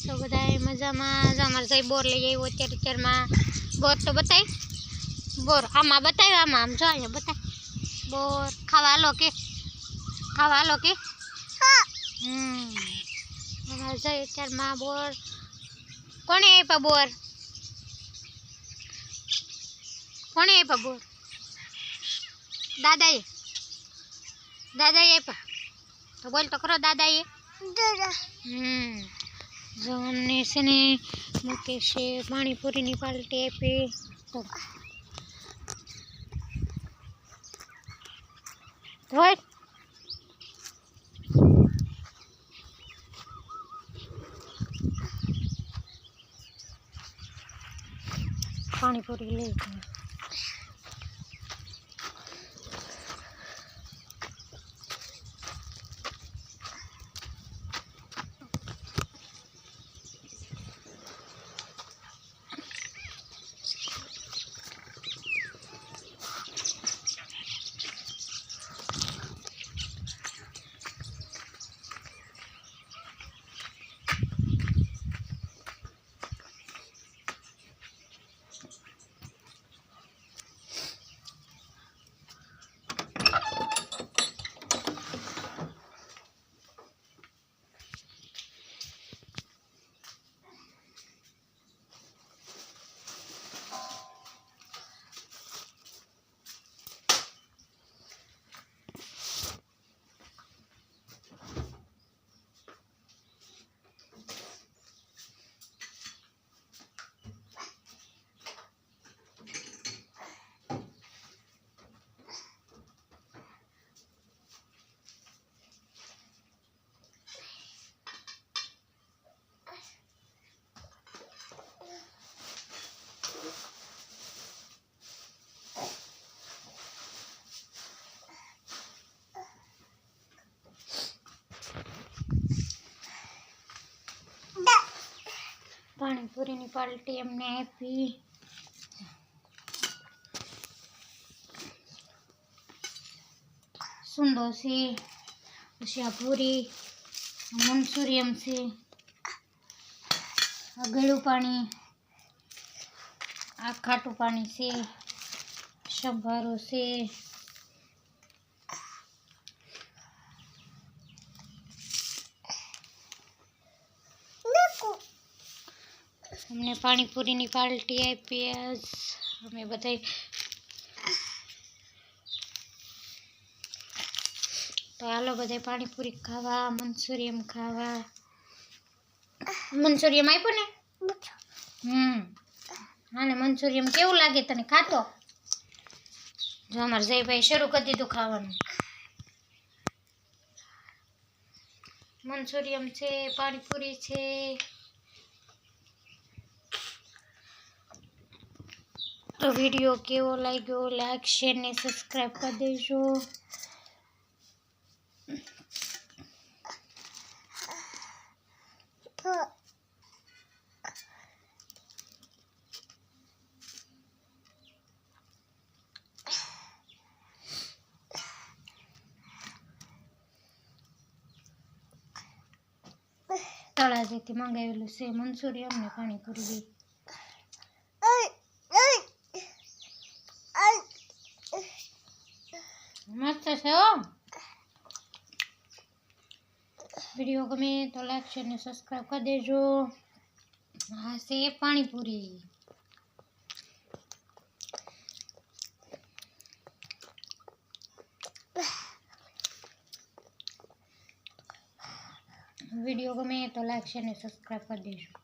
છો બધાય મજામાં? અમારે જઈ બોર લઈ આવ્યો અત્યારમાં બોર તો બતાય બોર આમાં બતાવ્યો આમાં આમ જો અહીંયા બતાય બોર ખાવા હાલો કે અમારે જઈ અત્યારમાં બોર કોણે આપ્યા બોર દાદાએ આપ્યા તો બોલ તો ખરો દાદાએ જો અમને છે ને મુકેશે પાણીપુરીની પાર્ટી આપી તો હોય પાણીપુરી લઈ જાય પાણીપુરીની પાર્ટી એમને આપી સુંદર છે પછી આ પૂરી મંચુરિયમ છે આ ગળું પાણી આ ખાટું પાણી છે સંભારો છે અમને પાણીપુરીની પાર્ટી આપી આજ અમે બધા તો હાલો બધા પાણીપુરી ખાવા મંચુરિયમ ખાવા મંચુરિયમ આપ્યું ને અને મંચુરિયમ કેવું લાગે તને ખાતો જો અમારે જયભાઈ શરૂ કરી દીધું ખાવાનું મંચુરિયમ છે પાણીપુરી છે તો વિડીયો કેવો લાગ્યો લાઈક શેર ને સબસ્ક્રાઈબ કરી દેજો તળાજેથી મંગાવેલું છે મંચુરિયમ ને પાણીપુરી મસ્ત છે હો વિડીયો ગમે તો લાઈક શેર ને સબસ્ક્રાઈબ કરી દેજો આ છે પાણીપુરી વિડીયો ગમે તો લાઈક શેર ને સબસ્ક્રાઈબ કરી દેજો